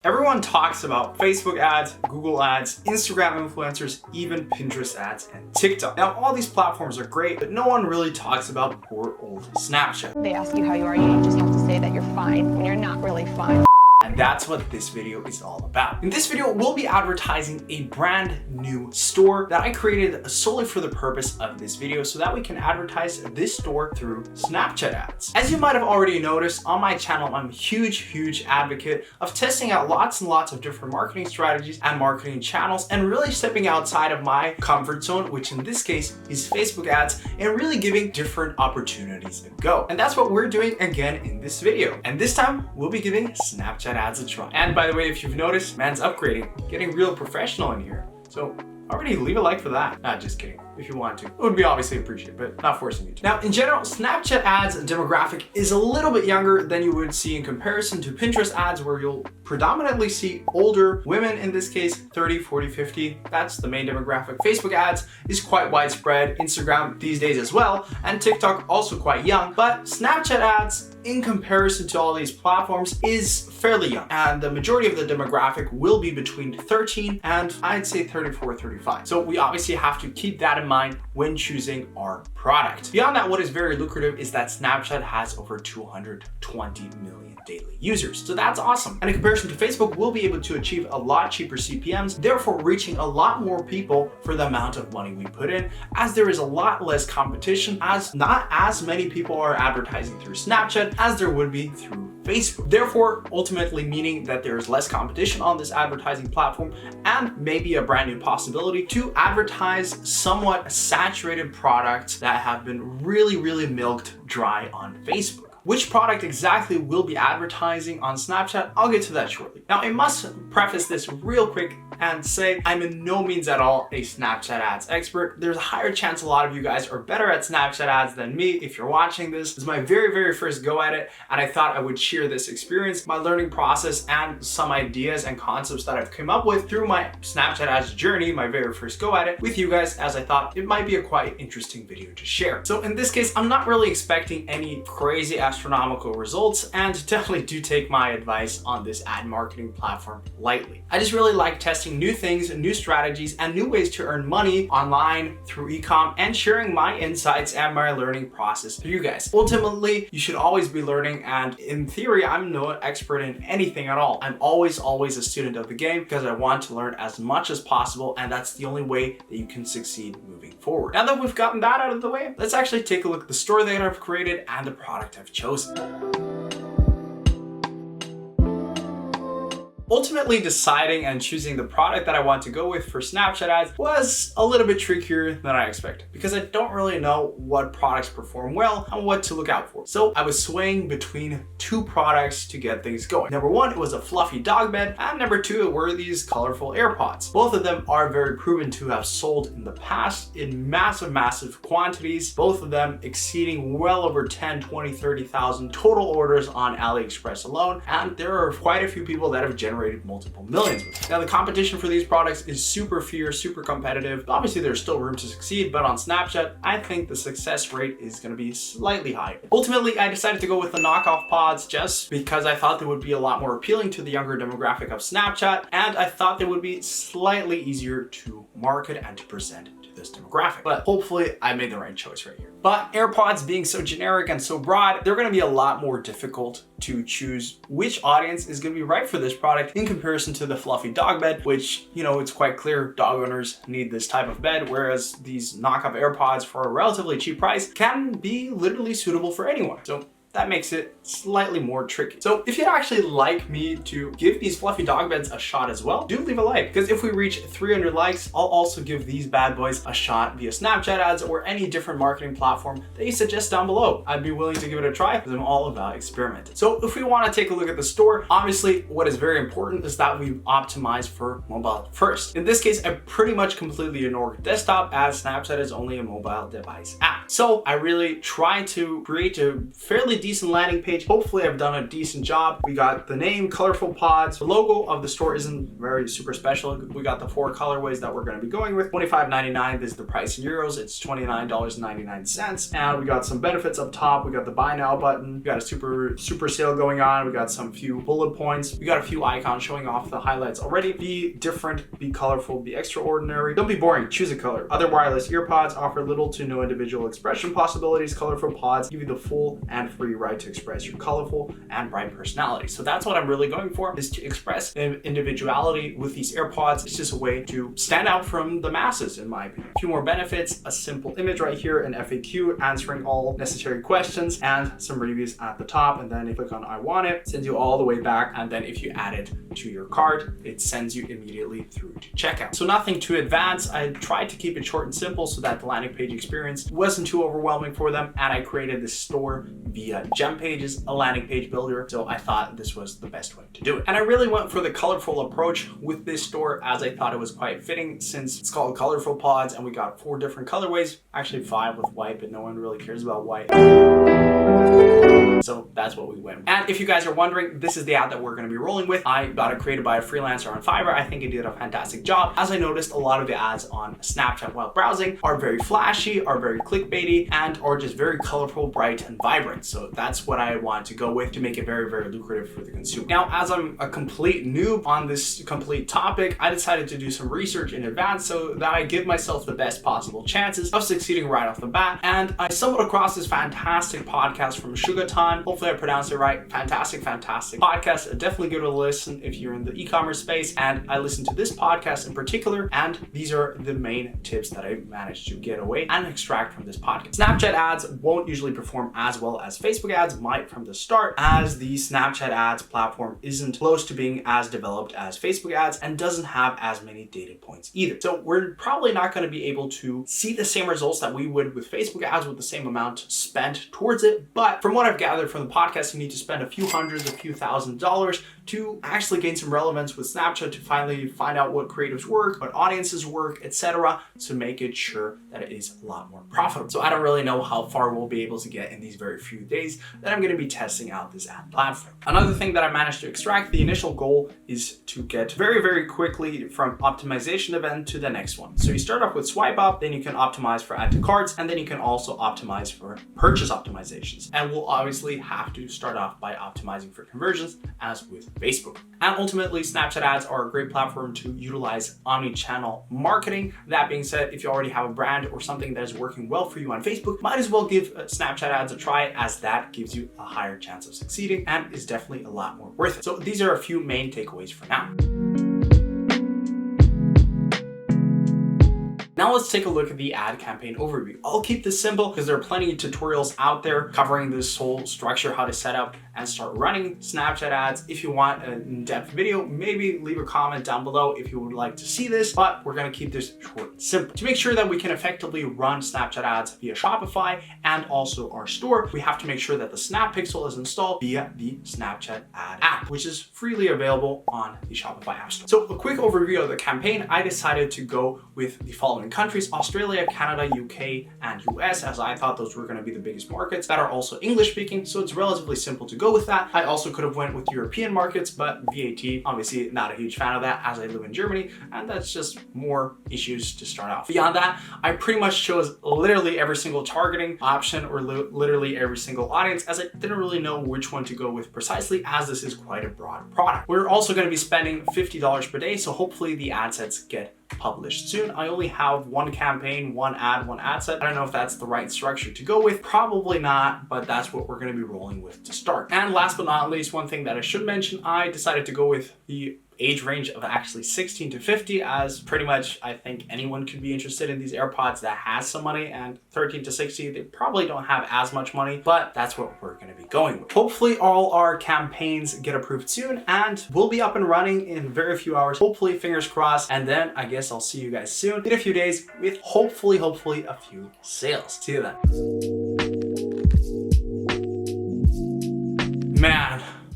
Everyone talks about Facebook ads, Google ads, Instagram influencers, even Pinterest ads and TikTok. Now, all these platforms are great, but no one really talks about poor old Snapchat. They ask you how you are, you just have to say that you're fine when you're not really fine. And that's what this video is all about. In this video, we'll be advertising a brand new store that I created solely for the purpose of this video so that we can advertise this store through Snapchat ads. As you might have already noticed on my channel, I'm a huge advocate of testing out lots and lots of different marketing strategies and marketing channels and really stepping outside of my comfort zone, which in this case is Facebook ads, and really giving different opportunities a go. And that's what we're doing again in this video. And this time we'll be giving Snapchat ads a try. And by the way, if you've noticed, man's upgrading, getting real professional in here. So already leave a like for that. Nah, just kidding. If you want to, it would be obviously appreciated, but not forcing you to. Now, in general, Snapchat ads demographic is a little bit younger than you would see in comparison to Pinterest ads, where you'll predominantly see older women, in this case, 30, 40, 50. That's the main demographic. Facebook ads is quite widespread, Instagram these days as well, and TikTok also quite young, but Snapchat ads, in comparison to all these platforms, is fairly young. And the majority of the demographic will be between 13 and I'd say 34, 35. So we obviously have to keep that in mind when choosing our product. Beyond that, what is very lucrative is that Snapchat has over 220 million daily users. So that's awesome. And in comparison to Facebook, we'll be able to achieve a lot cheaper CPMs, therefore reaching a lot more people for the amount of money we put in, as there is a lot less competition, as not as many people are advertising through Snapchat as there would be through Facebook. Therefore, ultimately meaning that there is less competition on this advertising platform and maybe a brand new possibility to advertise somewhat saturated products that have been really milked dry on Facebook. Which product exactly we'll be advertising on Snapchat, I'll get to that shortly. Now, I must preface this real quick and say I'm in no means at all a Snapchat ads expert. There's a higher chance a lot of you guys are better at Snapchat ads than me if you're watching this. This is my very first go at it, and I thought I would share this experience, my learning process, and some ideas and concepts that I've come up with through my Snapchat ads journey, my very first go at it, with you guys, as I thought it might be a quite interesting video to share. So in this case, I'm not really expecting any crazy astronomical results, and definitely do take my advice on this ad marketing platform lightly. I just really like testing new things, new strategies, and new ways to earn money online through e-com, and sharing my insights and my learning process to you guys. Ultimately, you should always be learning, and in theory, I'm no expert in anything at all. I'm always a student of the game because I want to learn as much as possible, and that's the only way that you can succeed moving forward. Now that we've gotten that out of the way, let's actually take a look at the store that I've created and the product I've chosen. Ultimately, deciding and choosing the product that I want to go with for Snapchat ads was a little bit trickier than I expected, because I don't really know what products perform well and what to look out for. So I was swaying between two products to get things going. Number one, it was a fluffy dog bed, and number two, it were these colorful AirPods. Both of them are very proven to have sold in the past in massive quantities, both of them exceeding well over 10, 20, 30,000 total orders on AliExpress alone, and there are quite a few people that have generated multiple millions with it. Now, the competition for these products is super fierce, super competitive. Obviously, there's still room to succeed, but on Snapchat, I think the success rate is going to be slightly higher. Ultimately, I decided to go with the knockoff pods just because I thought they would be a lot more appealing to the younger demographic of Snapchat, and I thought they would be slightly easier to market and to present to this demographic. But hopefully, I made the right choice right here. But AirPods being so generic and so broad, they're going to be a lot more difficult to choose which audience is going to be right for this product in comparison to the fluffy dog bed, which, you know, it's quite clear dog owners need this type of bed, whereas these knockoff AirPods for a relatively cheap price can be literally suitable for anyone. So that makes it slightly more tricky. So if you'd actually like me to give these fluffy dog beds a shot as well, do leave a like, because if we reach 300 likes, I'll also give these bad boys a shot via Snapchat ads or any different marketing platform that you suggest down below. I'd be willing to give it a try because I'm all about experimenting. So if we want to take a look at the store, obviously what is very important is that we optimize for mobile first. In this case, I pretty much completely ignored desktop, as Snapchat is only a mobile device app. So I really try to create a fairly decent landing page. Hopefully I've done a decent job. We got the name, colorful pods. The logo of the store isn't very super special. We got the 4 colorways that we're going to be going with. $25.99 is the price in euros. It's $29.99. And we got some benefits up top. We got the buy now button. We got a super sale going on. We got some few bullet points. We got a few icons showing off the highlights already. Be different, be colorful, be extraordinary. Don't be boring, choose a color. Other wireless ear pods offer little to no individual expression possibilities. Colorful pods give you the full and free right to express your colorful and bright personality. So that's what I'm really going for, is to express individuality with these AirPods. It's just a way to stand out from the masses, in my opinion. A few more benefits, a simple image right here, an FAQ answering all necessary questions, and some reviews at the top. And then if you click on I want it, sends you all the way back. And then if you add it to your cart, it sends you immediately through to checkout. So nothing too advanced. I tried to keep it short and simple so that the landing page experience wasn't too overwhelming for them. And I created this store via Gem Pages, a landing page builder. So I thought this was the best way to do it. And I really went for the colorful approach with this store, as I thought it was quite fitting, since it's called Colorful Pods and we got 4 different colorways, actually 5 with white, but no one really cares about white. So that's what we went with. And if you guys are wondering, this is the ad that we're going to be rolling with. I got it created by a freelancer on Fiverr. I think he did a fantastic job. As I noticed, a lot of the ads on Snapchat while browsing are very flashy, are very clickbaity, and are just very colorful, bright, and vibrant. So that's what I wanted to go with to make it very, very lucrative for the consumer. Now, as I'm a complete noob on this complete topic, I decided to do some research in advance so that I give myself the best possible chances of succeeding right off the bat. And I stumbled across this fantastic podcast from Shugatan. Hopefully I pronounced it right. Fantastic podcast. Definitely give it a listen if you're in the e-commerce space. And I listened to this podcast in particular, and these are the main tips that I managed to get away and extract from this podcast. Snapchat ads won't usually perform as well as Facebook ads might from the start, as the Snapchat ads platform isn't close to being as developed as Facebook ads and doesn't have as many data points either. So we're probably not going to be able to see the same results that we would with Facebook ads with the same amount spent towards it. But from what I've gathered from the podcast, you need to spend a few hundreds, a few $1,000s to actually gain some relevance with Snapchat, to finally find out what creatives work, what audiences work, etc., to make it sure that it is a lot more profitable. So I don't really know how far we'll be able to get in these very few days that I'm going to be testing out this ad platform. Another thing that I managed to extract, the initial goal is to get very, very quickly from optimization event to the next one. So you start off with swipe up, then you can optimize for add to carts, and then you can also optimize for purchase optimizations. And we'll obviously have to start off by optimizing for conversions, as with Facebook. And ultimately, Snapchat ads are a great platform to utilize omni-channel marketing. That being said, if you already have a brand or something that is working well for you on Facebook, might as well give Snapchat ads a try, as that gives you a higher chance of succeeding and is definitely a lot more worth it. So these are a few main takeaways for now. Now let's take a look at the ad campaign overview. I'll keep this simple because there are plenty of tutorials out there covering this whole structure, how to set up and start running Snapchat ads. If you want an in-depth video, maybe leave a comment down below if you would like to see this, but we're gonna keep this short and simple. To make sure that we can effectively run Snapchat ads via Shopify and also our store, we have to make sure that the Snap Pixel is installed via the Snapchat ad app, which is freely available on the Shopify App Store. So a quick overview of the campaign, I decided to go with the following countries: Australia, Canada, UK, and US, as I thought those were going to be the biggest markets that are also English speaking. So it's relatively simple to go with that. I also could have went with European markets, but VAT, obviously not a huge fan of that, as I live in Germany, and that's just more issues to start off. Beyond that, I pretty much chose literally every single targeting option or literally every single audience, as I didn't really know which one to go with precisely, as this is quite a broad product. We're also going to be spending $50 per day, so hopefully the ad sets get published soon. I only have one campaign, one ad set. I don't know if that's the right structure to go with. Probably not, but that's what we're going to be rolling with to start. And last but not least, one thing that I should mention, I decided to go with the age range of actually 16 to 50, as pretty much I think anyone could be interested in these AirPods that has some money, and 13 to 60, they probably don't have as much money, but that's what we're going to be going with. Hopefully all our campaigns get approved soon, and we'll be up and running in very few hours, hopefully, fingers crossed, and then I guess I'll see you guys soon in a few days with hopefully a few sales. See you then.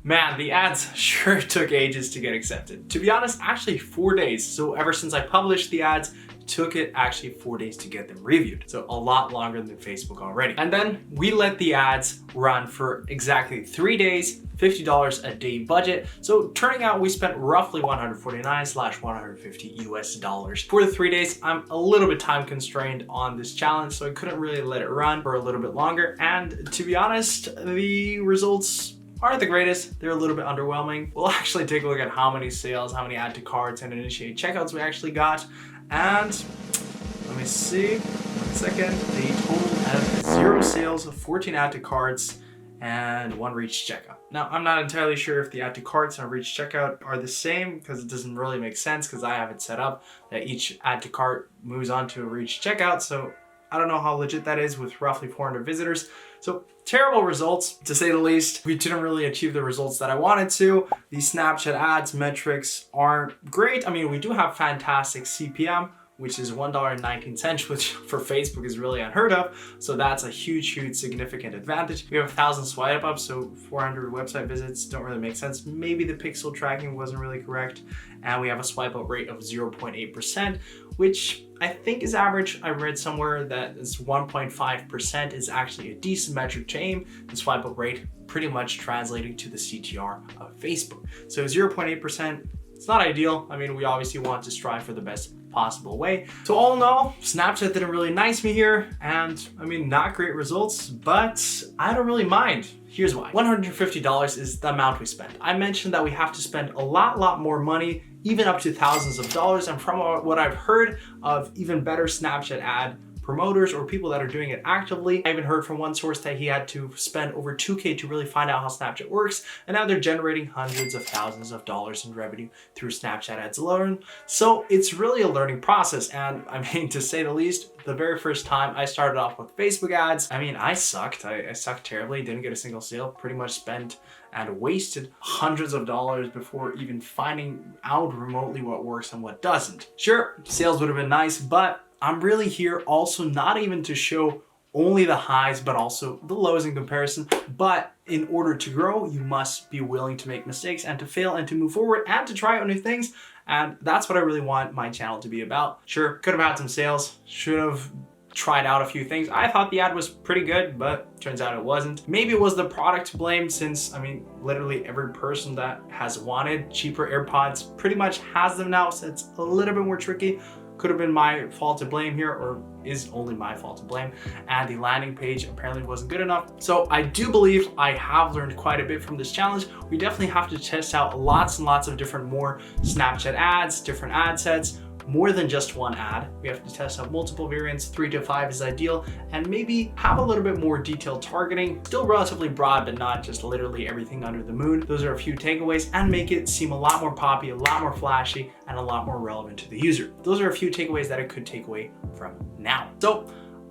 Man, the ads sure took ages to get accepted. To be honest, actually 4 days. So ever since I published the ads took it actually 4 days to get them reviewed. So a lot longer than Facebook already. And then we let the ads run for exactly 3 days, $50 a day budget. So turning out we spent roughly 149/150 US dollars. For the 3 days, I'm a little bit time constrained on this challenge, so I couldn't really let it run for a little bit longer. And to be honest, the results aren't the greatest. They're a little bit underwhelming. We'll actually take a look at how many sales, how many add to carts and initiate checkouts we actually got. And let me see, 1 second. The total of 0 sales, 14 add to carts, and 1 reach checkout. Now, I'm not entirely sure if the add to carts and reach checkout are the same because it doesn't really make sense because I have it set up that each add to cart moves on to a reach checkout. So I don't know how legit that is with roughly 400 visitors. So terrible results, to say the least. We didn't really achieve the results that I wanted to. The Snapchat ads metrics aren't great. I mean, we do have fantastic CPM, which is $1.19, which for Facebook is really unheard of. So that's a huge, significant advantage. We have 1,000 swipe ups, so 400 website visits don't really make sense. Maybe the pixel tracking wasn't really correct. And we have a swipe up rate of 0.8%, which I think is average. I read somewhere that it's 1.5% is actually a decent metric to aim. The swipe up rate pretty much translating to the CTR of Facebook. So 0.8%, it's not ideal. I mean, we obviously want to strive for the best possible way. So all in all, Snapchat didn't really nice me here, and I mean, not great results, but I don't really mind. Here's why. $150 is the amount we spent. I mentioned that we have to spend a lot more money, even up to thousands of dollars, and from what I've heard of even better Snapchat ad promoters or people that are doing it actively. I even heard from one source that he had to spend over 2K to really find out how Snapchat works, and now they're generating hundreds of thousands of dollars in revenue through Snapchat ads alone. So it's really a learning process, and I mean, to say the least, the very first time I started off with Facebook ads, I mean, I sucked. I sucked terribly, didn't get a single sale, pretty much spent and wasted hundreds of dollars before even finding out remotely what works and what doesn't. Sure, sales would have been nice, but I'm really here also not even to show only the highs, but also the lows in comparison. But in order to grow, you must be willing to make mistakes and to fail and to move forward and to try out new things. And that's what I really want my channel to be about. Sure, could have had some sales, should have tried out a few things. I thought the ad was pretty good, but turns out it wasn't. Maybe it was the product to blame, since I mean, literally every person that has wanted cheaper AirPods pretty much has them now, so it's a little bit more tricky. Could have been my fault to blame here, or is only my fault to blame. And the landing page apparently wasn't good enough. So I do believe I have learned quite a bit from this challenge. We definitely have to test out lots and lots of different more Snapchat ads, different ad sets, more than just one ad. We have to test out multiple variants, 3 to 5 is ideal, and maybe have a little bit more detailed targeting, still relatively broad, but not just literally everything under the moon. Those are a few takeaways, and make it seem a lot more poppy, a lot more flashy, and a lot more relevant to the user. Those are a few takeaways that I could take away from now. So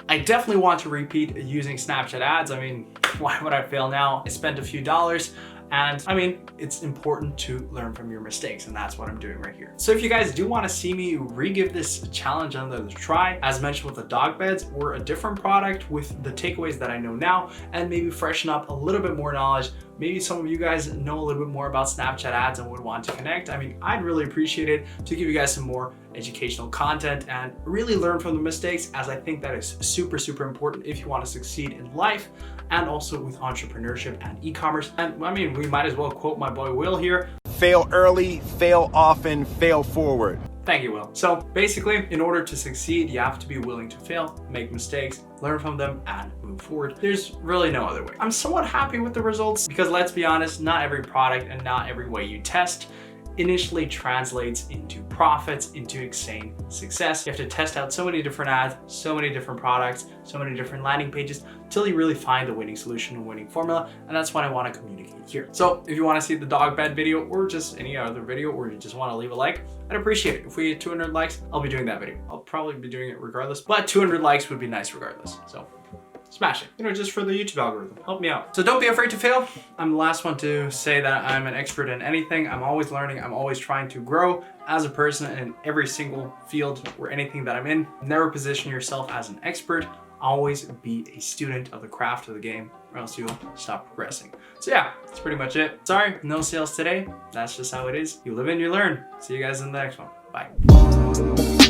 I definitely want to repeat using Snapchat ads. I mean, why would I fail now? I spent a few dollars. And I mean, it's important to learn from your mistakes, and that's what I'm doing right here. So if you guys do want to see me re-give this challenge another try, as mentioned with the dog beds, or a different product with the takeaways that I know now, and maybe freshen up a little bit more knowledge, maybe some of you guys know a little bit more about Snapchat ads and would want to connect, I mean, I'd really appreciate it to give you guys some more educational content and really learn from the mistakes, as I think that is super important if you want to succeed in life and also with entrepreneurship and e-commerce. And I mean, we might as well quote my boy Will here. Fail early, fail often, fail forward. Thank you, Will. So basically, in order to succeed, you have to be willing to fail, make mistakes, learn from them, and move forward. There's really no other way. I'm somewhat happy with the results because, let's be honest, not every product and not every way you test initially translates into profits, into insane success. You have to test out so many different ads, so many different products, so many different landing pages till you really find the winning solution and winning formula. And that's what I want to communicate here. So if you want to see the dog bed video or just any other video, or you just want to leave a like, I'd appreciate it. If we get 200 likes, I'll be doing that video. I'll probably be doing it regardless, but 200 likes would be nice regardless. So smash it, just for the YouTube algorithm, help me out. So don't be afraid to fail. I'm the last one to say that I'm an expert in anything. I'm always learning, I'm always trying to grow as a person in every single field or anything that I'm in. Never position yourself as an expert. Always be a student of the craft of the game, or else you'll stop progressing. So yeah, that's pretty much it. Sorry, no sales today. That's just how it is. You live and you learn. See you guys in the next one. Bye.